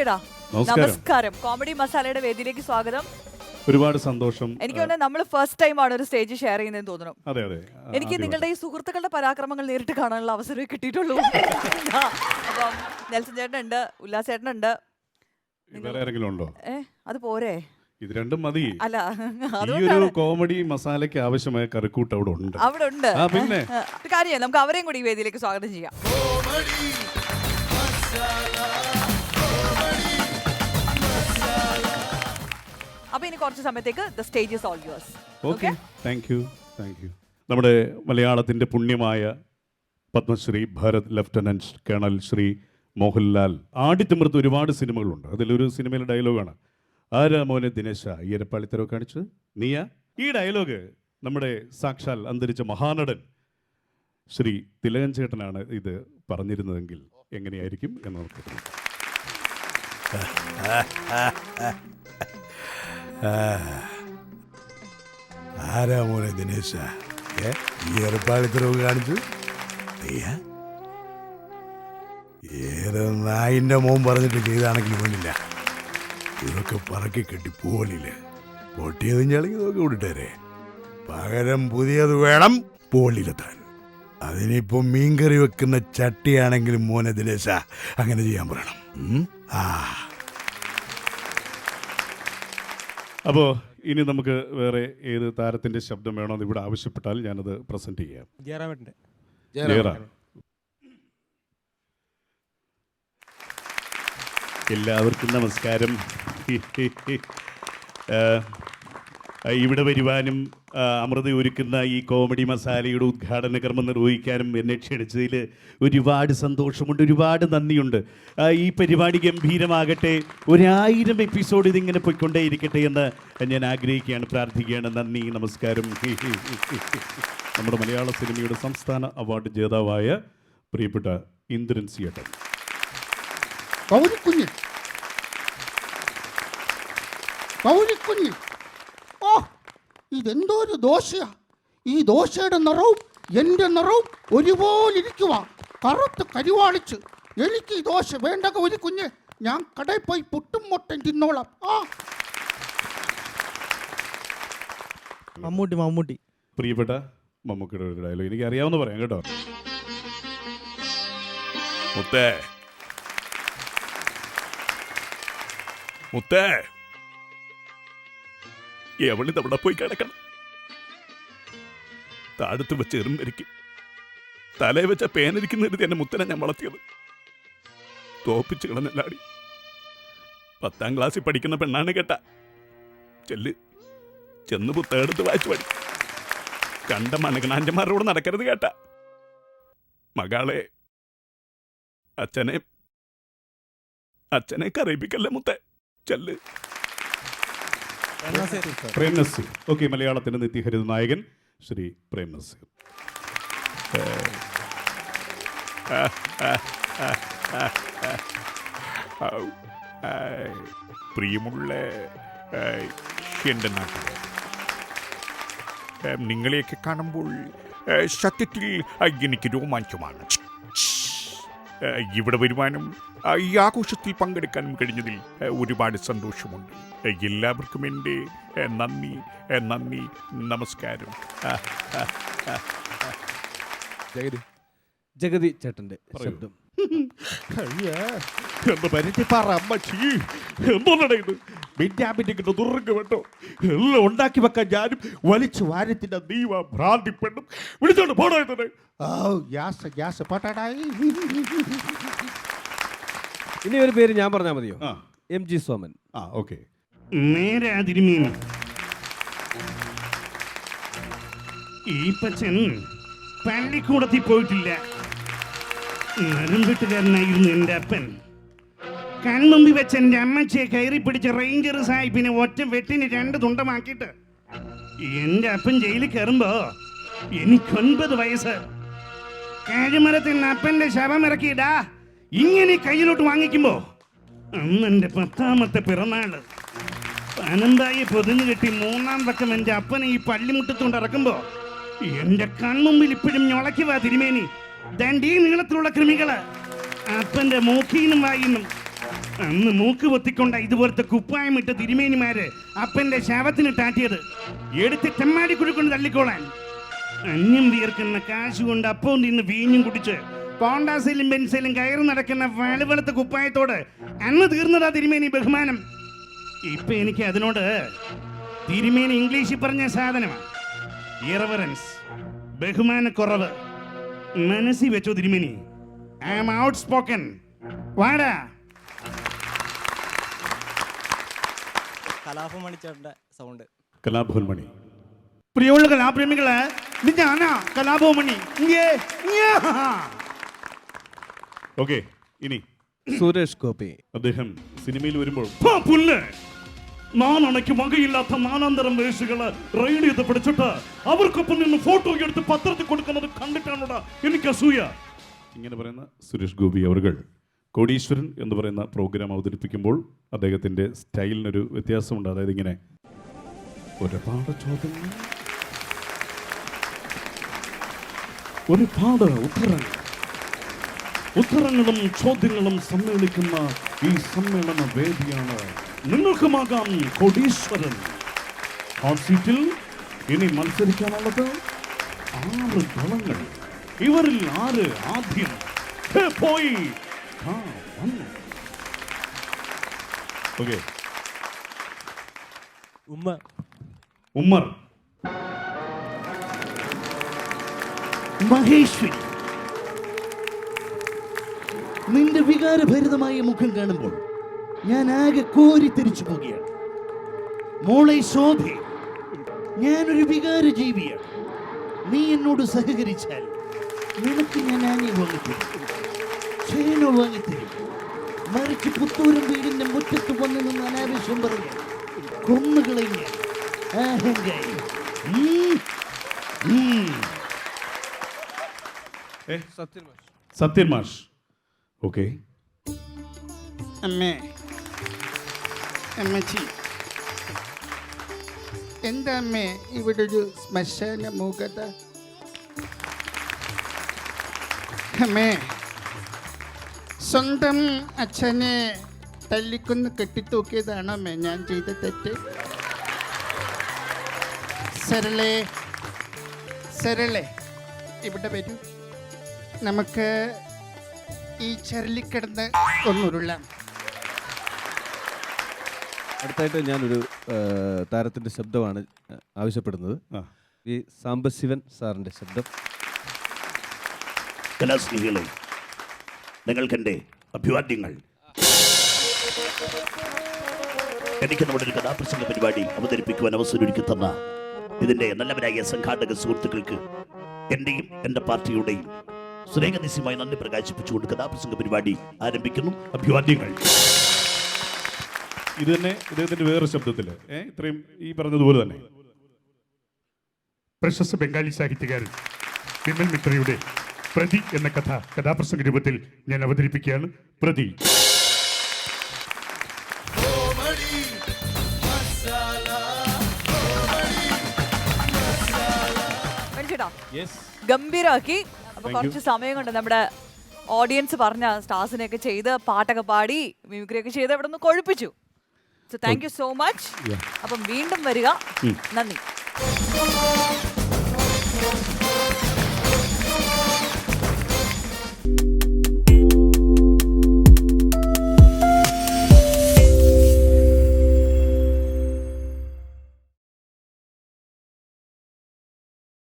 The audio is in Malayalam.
ചേട്ടാ നമസ്കാരം. കോമഡി മസാലയുടെ വേദിയിലേക്ക് സ്വാഗതം. ഒരുപാട് സന്തോഷം. എനിക്ക് തോന്നുന്നു നമ്മൾ ഫസ്റ്റ് ടൈം ആണ് ഒരു സ്റ്റേജ് ഷെയർ ചെയ്യുന്നതെന്ന് തോന്നുന്നു. അതെ അതെ. എനിക്ക് നിങ്ങളുടെ ഈ സുഹൃത്തുക്കളുടെ പരാക്രമങ്ങൾ നേരിട്ട് കാണാനുള്ള അവസരം കിട്ടിയിട്ടുള്ളൂ. അപ്പം നെൽസൺ ചേട്ടനുണ്ട്, ഉല്ലാസ് ചേട്ടനുണ്ട്. വേറെ ആരെങ്കിലും ഉണ്ടോ? അത് പോരെ, ഇത് രണ്ടും മതി. അല്ല ഈ ഒരു കോമഡി മസാലയ്ക്ക് ആവശ്യമായ കറിക്കൂട്ട് അവിടെ ഉണ്ട്. അവിടെ ഉണ്ട്. പിന്നെ കാര്യം നമുക്ക് അവരെയും കൂടി ഈ വേദിയിലേക്ക് സ്വാഗതം ചെയ്യാം. അപ്പൊ ഇനി കുറച്ച് സമയത്തേക്ക് the stage is all yours. Okay, thank you. നമ്മുടെ മലയാളത്തിന്റെ പുണ്യമായ പത്മശ്രീ ഭാരത് ലഫ്റ്റനന്റ് കേണൽ ശ്രീ മോഹൻലാൽ ആടിത്തിമിർത്ത് ഒരുപാട് സിനിമകളുണ്ട്. അതിലൊരു സിനിമയിലെ ഡയലോഗാണ്, ആരാ മോനെ ദിനേശ ഈയരപ്പാളിത്തരവ് കാണിച്ച് നീയാ. ഈ ഡയലോഗ് നമ്മുടെ സാക്ഷാൽ അന്തരിച്ച മഹാനടൻ ശ്രീ തിലകൻ ചേട്ടനാണ് ഇത് പറഞ്ഞിരുന്നതെങ്കിൽ എങ്ങനെയായിരിക്കും എന്ന് നമുക്ക് ആരാ മോനെ ദിനേശ ഈയരപ്പാളിത്തരവ് കാണിച്ചു നീയാ. ഏത് നായിൻ്റെ മോൻ പറഞ്ഞിട്ട് ചെയ്താണെങ്കിലും വേണ്ടില്ല, ഇതൊക്കെ പറക്കി കെട്ടി പോലില്ല. പൊട്ടിയതും ചളങ്ങി നോക്കി വിട്ടിട്ടേ, പകരം പുതിയത് വേണം പോളിലെത്താൻ. അതിനിപ്പോ മീൻകറി വെക്കുന്ന ചട്ടിയാണെങ്കിലും മോനെ ദിനേശ അങ്ങനെ ചെയ്യാൻ പറയണം. അപ്പോൾ ഇനി നമുക്ക് വേറെ ഏത് താരത്തിന്റെ ശബ്ദം വേണമെന്ന് ഇവിടെ ആവശ്യപ്പെട്ടാൽ ഞാനത് പ്രസന്റ് ചെയ്യാം. എല്ലാവർക്കും നമസ്കാരം. ഇവിടെ വരുവാനും അമൃത ഒരുക്കുന്ന ഈ കോമഡി മസാലയുടെ ഉദ്ഘാടന കർമ്മം നിർവഹിക്കാനും എന്നെ ക്ഷണിച്ചതിൽ ഒരുപാട് സന്തോഷമുണ്ട്, ഒരുപാട് നന്ദിയുണ്ട്. ഈ പരിപാടി ഗംഭീരമാകട്ടെ, 1000 എപ്പിസോഡ് ഇതിങ്ങനെ പോയിക്കൊണ്ടേയിരിക്കട്ടെ എന്ന് ഞാൻ ആഗ്രഹിക്കുകയാണ്, പ്രാർത്ഥിക്കുകയാണ്. നന്ദി, നമസ്കാരം. നമ്മുടെ മലയാള സിനിമയുടെ സംസ്ഥാന അവാർഡ് ജേതാവായ പ്രിയപ്പെട്ട ഇന്ദ്രൻ സിയേട്ടൻ. ഗൗരിക്കുഞ്ഞ്, ഓ ഇതെന്തോ ഒരു ദോശയാ. ഈ ദോശയുടെ നിറവും എൻ്റെ നിറവും ഒരുപോലെ ഇരിക്കുക, കറുത്ത് കരിവാളിച്ച്. എനിക്ക് ഈ ദോശ വേണ്ട ഗൗരിക്കുഞ്ഞ്, ഞാൻ കടയിൽ പോയി പുട്ടും മുട്ടയും തിന്നോളാം. മമ്മൂട്ടി പ്രിയപ്പെട്ട മമ്മൂക്കിയുടെ ഒരു ഡയലോഗ് എനിക്ക് അറിയാവുന്ന പറയാം കേട്ടോ. മുത്തേ മുത്തേ എവളി തവണ പോയി കിടക്കണം. താഴത്ത് വെച്ച് എറുമ്പരിക്കും, തലയെ വെച്ച പേനരിക്കുന്ന എന്നെ മുത്തനെ ഞാൻ വളർത്തിയത്. തോപ്പിച്ച് കിടന്നെല്ലാടി. 10ാം ക്ലാസ്സിൽ പഠിക്കുന്ന പെണ്ണാണ് കേട്ട. ചെന്ന് പുസ്തകമെടുത്ത് വായിച്ചു പഠി. കണ്ട മണകണാഞ്ചന്മാരോട് നടക്കരുത് കേട്ട. മകളെ അച്ഛനെ കരയിപ്പിക്കല്ലേ മുത്തേ. ചെല്ല്. പ്രേം നസീർ. ഓക്കെ, മലയാളത്തിന്റെ നിത്യഹരിത നായകൻ ശ്രീ പ്രേം നസീർ. പ്രിയമുള്ള എൻ്റെ നാട്ടിൽ നിങ്ങളെയൊക്കെ കാണുമ്പോൾ സത്യത്തിൽ എനിക്ക് രോമാഞ്ചമാണ്. ഇവിടെ വരുവാനും ഈ ആഘോഷത്തിൽ പങ്കെടുക്കാനും കഴിഞ്ഞതിൽ ഒരുപാട് സന്തോഷമുണ്ട്. എല്ലാവർക്കും എൻ്റെ നന്ദി, നമസ്കാരം. ജഗതി ചേട്ടന്റെ ശബ്ദം. എല്ലാം ഉണ്ടാക്കി വെക്കാൻ ഞാനും വലിച്ചു വാരത്തിന്റെ നീവ ഭ്രാന്തിപ്പെട്ടും വിളിച്ചോണ്ട് പോണോ. ഇനി ഒരു പേര് ഞാൻ പറഞ്ഞാൽ മതിയോ? MG സോമൻ. ഓക്കെ. നേരെ അതിരുമീൻ ഈപ്പച്ചൻ പള്ളിക്കൂടത്തിൽ പോയിട്ടില്ല. നരമ്പിട്ടുകാരനായിരുന്നു എൻ്റെ അപ്പൻ. കൺമുമ്പി വെച്ച് എൻ്റെ അമ്മച്ചിയെ കയറി പിടിച്ച റേഞ്ചർ സാഹിബിനെ ഒറ്റ വെട്ടിന് 2 തുണ്ടമാക്കിയിട്ട് എൻ്റെ അപ്പൻ ജയിലിൽ കയറുമ്പോ എനിക്ക് 9 വയസ്സ്. കാഴ്മരത്തിൽ അപ്പൻ്റെ ശവമിറക്കിയിടാ ഇങ്ങനെ കയ്യിലോട്ട് വാങ്ങിക്കുമ്പോ അന്ന് എൻ്റെ 10ാമത്തെ പിറന്നാള്. പനമ്പായി പൊതിഞ്ഞു കെട്ടി 3ാം പക്കം എൻ്റെ അപ്പനെ ഈ പള്ളിമുറ്റത്തുകൊണ്ട് ഇറക്കുമ്പോ എൻ്റെ കൺമുമ്പിൽ ഇപ്പോഴും ഞൊളയ്ക്കുവാ തിരുമേനി. ദണ്ടീ നീളത്തിലുള്ള കൃമികള് അപ്പൻ്റെ മൂക്കീനും വായിന്നും അന്ന് മൂക്ക് പൊത്തിക്കൊണ്ട ഇതുപോലത്തെ കുപ്പായം ഇട്ട തിരുമേനിമാര് അപ്പന്റെ ശവത്തിന് ടാറ്റിയത് എടുത്ത് ചെമ്മാടി കുഴിക്കൊണ്ട് തള്ളിക്കോളാൻ. അന്യം വിയർക്കുന്ന കാശ് കൊണ്ട് അപ്പം തിന്ന് വീഞ്ഞും കുടിച്ച് പോണ്ടാസിലും ബെൻസിലും കയറി നടക്കുന്ന വലുവെളുത്ത കുപ്പായത്തോട് അന്ന് തീർന്നതാ തിരുമേനി ബഹുമാനം. ഇപ്പൊ എനിക്ക് അതിനോട് തിരുമേനി ഇംഗ്ലീഷിൽ പറഞ്ഞ സാധനമാണ് ഇറവറൻസ്, ബഹുമാനക്കുറവ്. മനസ്സിൽ വെച്ചോ തിരുമേനി. I am outspoken. വാടാ. കലാഭവൻ മണിച്ചേട്ടൻ്റെ സൗണ്ട്. കലാഭവൻ മണി. പ്രിയമുള്ള കലാപ്രേമികളെ, ഇത് ഞാനാ കലാഭവൻ മണി. ഓക്കെ, ഇനി സുരേഷ് ഗോപി. അദ്ദേഹം സിനിമയിൽ വരുമ്പോൾ പുല്ല് നാണയ്ക്ക് വകയില്ലാത്ത നാനാന്തരം വേഷകള് റൈഡ് ചെയ്ത് പിടിച്ചിട്ട് അവർക്കൊപ്പം നിന്ന് ഫോട്ടോ എടുത്ത് പത്രത്തിൽ കൊടുക്കുന്നത് കണ്ടിട്ടാണോടാ എനിക്ക് അസൂയ. ഇങ്ങനെ പറയുന്ന സുരേഷ് ഗോപി അവർകൾ കോടീശ്വരൻ എന്ന് പറയുന്ന പ്രോഗ്രാം അവതരിപ്പിക്കുമ്പോൾ അദ്ദേഹത്തിന്റെ സ്റ്റൈലിനൊരു വ്യത്യാസമുണ്ട്. അതായത് ഇങ്ങനെ ഒരുപാട് ചോദ്യങ്ങൾ, ഒരുപാട് ഉത്തരങ്ങളും ചോദ്യങ്ങളും സമ്മേളിക്കുന്ന ഈ സമ്മേളന വേദിയാണ് നിങ്ങൾക്കുമാകാം കോടീശ്വരൻ. ഹോട്ട് സീറ്റിൽ ഇനി മത്സരിക്കാനുള്ളത് 6 ദളങ്ങൾ. ഇവരിൽ ആര് ആദ്യം പോയി? ഓക്കെ, ഉമ്മർ, മഹേശ്വരി, നിന്റെ വികാരഭരിതമായ മുഖം കാണുമ്പോൾ ഞാൻ ആകെ കോരിത്തിരിച്ചു പോകുകയാണ്. മോളെ ശോഭെ, ഞാനൊരു വികാര ജീവിയാണ്. നീ എന്നോട് സഹകരിച്ചാൽ നിനക്ക് ഞാൻ ആനയെ വാങ്ങിത്തരും, ചേനോ വാങ്ങിത്തരും. മറിച്ച് പുത്തൂരം വീടിന്റെ മുറ്റത്ത് വന്ന് നിന്ന് അനാവശ്യം പറഞ്ഞ് കൊന്നുകളഞ്ഞ അഹങ്കാരി. സത്യൻ മാഷ്. ഓക്കെ, അമ്മേ, അമ്മച്ചി, എന്താ അമ്മേ ഇവിടെ ഒരു ശ്മശാന മൂകത? അമ്മേ, സ്വന്തം അച്ഛനെ തല്ലിക്കൊന്ന് കെട്ടിത്തൂക്കിയതാണോ അമ്മേ ഞാൻ ചെയ്ത തെറ്റ്? സരളെ ഇവിടെ വരൂ, നമുക്ക് ഈ ചരലിക്കിടന്ന് ഒന്നുരുളാം. അടുത്തായിട്ട് ഞാനൊരു താരത്തിന്റെ ശബ്ദമാണ് ആവശ്യപ്പെടുന്നത്. ഈ സാംബശിവൻ സാറിന്റെ ശബ്ദം. കലാസ്നേഹികളെ, നിങ്ങൾക്കെൻ്റെ അഭിവാദ്യങ്ങൾ. എനിക്ക് നമ്മുടെ ഒരു കഥാപ്രസംഗ പരിപാടി അവതരിപ്പിക്കുവാൻ അവസരമൊരുക്കി തന്ന ഇതിൻ്റെ നല്ലവരായ സംഘാടക സുഹൃത്തുക്കൾക്ക് എൻ്റെയും എൻ്റെ പാർട്ടിയുടെയും സ്നേഹനിസ്യമായി നന്ദി പ്രകാശിപ്പിച്ചുകൊണ്ട് കഥാപ്രസംഗ പരിപാടി ആരംഭിക്കുന്നു. അഭിവാദ്യങ്ങൾ. ഇത് തന്നെ ഇദ്ദേഹത്തിന്റെ വേറെ ശബ്ദത്തില് ഇത്രയും ഈ പറഞ്ഞതുപോലെ തന്നെ പ്രശസ്ത ബംഗാളി സാഹിത്യകാരൻ വിമൽ മിത്രയുടെ പ്രതി എന്ന കഥാപ്രസംഗ രൂപത്തിൽ ഞാൻ അവതരിപ്പിക്കുകയാണ്. പ്രതി. ഗംഭീരാക്കി. അപ്പൊ കുറച്ച് സമയം കൊണ്ട് നമ്മുടെ ഓഡിയൻസ് പറഞ്ഞ സ്റ്റാർസിനെയൊക്കെ ചെയ്ത് പാട്ടൊക്കെ പാടി മ്യൂസിക് ഒക്കെ ചെയ്ത് ഇവിടെ നിന്ന് കൊഴുപ്പിച്ചു. So thank you so much. അപ്പം വീണ്ടും വരിക. നന്ദി.